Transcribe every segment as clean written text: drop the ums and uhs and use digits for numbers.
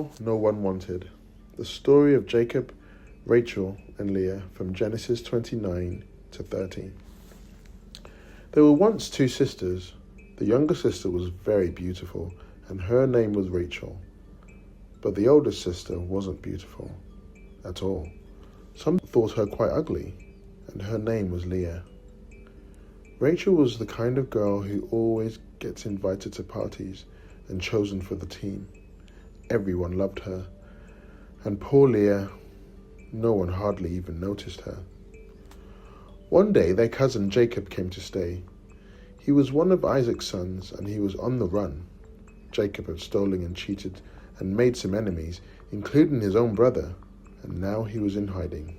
girl no one wanted. The story of Jacob, Rachel, and Leah from Genesis 29 to 30. There were once two sisters. The younger sister was very beautiful, and her name was Rachel. But the older sister wasn't beautiful at all. Some thought her quite ugly, and her name was Leah. Rachel was the kind of girl who always gets invited to parties and chosen for the team. Everyone loved her, and poor Leah, no one hardly even noticed her. One day their cousin Jacob came to stay. He was one of Isaac's sons, and he was on the run. Jacob had stolen and cheated and made some enemies, including his own brother, and now he was in hiding.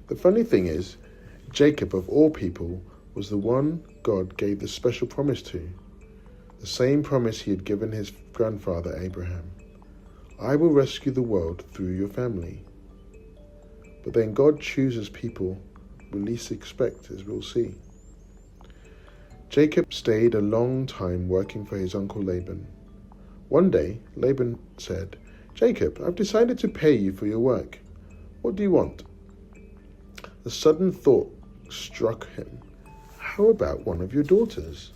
The funny thing is, Jacob, of all people, was the one God gave the special promise to, the same promise he had given his grandfather Abraham. I will rescue the world through your family. But then God chooses people we least expect, as we'll see. Jacob stayed a long time working for his uncle Laban. One day, Laban said, "Jacob, I've decided to pay you for your work. What do you want?" A sudden thought struck him. How about one of your daughters?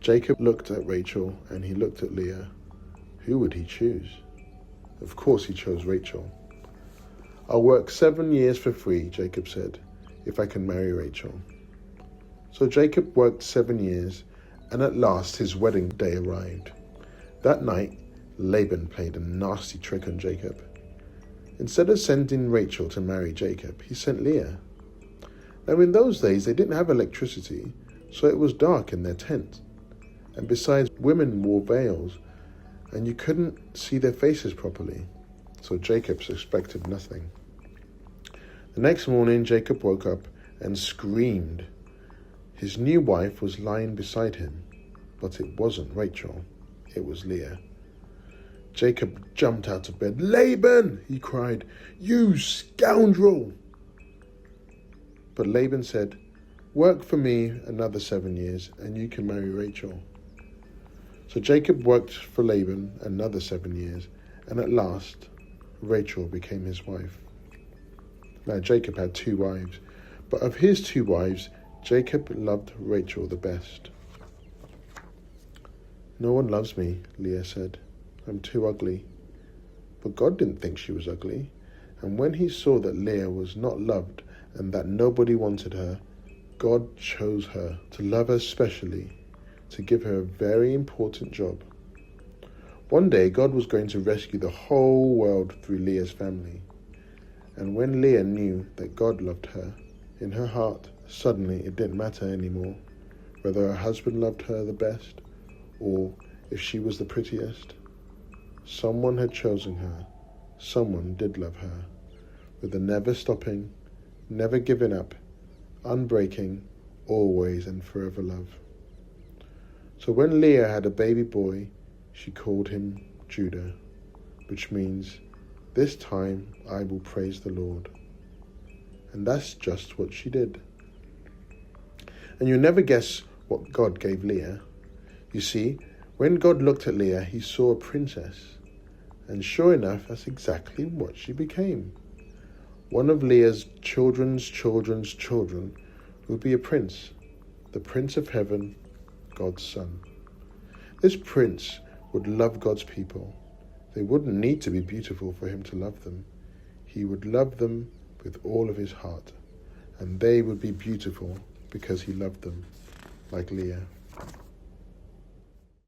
Jacob looked at Rachel and he looked at Leah. Who would he choose? Of course he chose Rachel. "I'll work 7 years for free," Jacob said, "if I can marry Rachel." So Jacob worked 7 years, and at last his wedding day arrived. That night, Laban played a nasty trick on Jacob. Instead of sending Rachel to marry Jacob, he sent Leah. Now in those days they didn't have electricity, so it was dark in their tent. And besides, women wore veils, and you couldn't see their faces properly. So Jacob suspected nothing. The next morning, Jacob woke up and screamed. His new wife was lying beside him, but it wasn't Rachel, it was Leah. Jacob jumped out of bed. "Laban!" he cried. "You scoundrel!" But Laban said, "Work for me another 7 years, and you can marry Rachel." So Jacob worked for Laban another 7 years, and at last, Rachel became his wife. Now Jacob had 2 wives, but of his 2 wives, Jacob loved Rachel the best. "No one loves me," Leah said. "I'm too ugly." But God didn't think she was ugly, and when he saw that Leah was not loved and that nobody wanted her, God chose her to love her specially, to give her a very important job. One day, God was going to rescue the whole world through Leah's family. And when Leah knew that God loved her, in her heart, suddenly it didn't matter anymore whether her husband loved her the best or if she was the prettiest. Someone had chosen her. Someone did love her, with a never stopping, never giving up, unbreaking, always and forever love. So when Leah had a baby boy, she called him Judah, which means, "This time I will praise the Lord." And that's just what she did. And you'll never guess what God gave Leah. You see, when God looked at Leah, he saw a princess. And sure enough, that's exactly what she became. One of Leah's children's children would be a prince, the Prince of Heaven, God's son. This prince would love God's people. They wouldn't need to be beautiful for him to love them. He would love them with all of his heart, and they would be beautiful because he loved them, like Leah.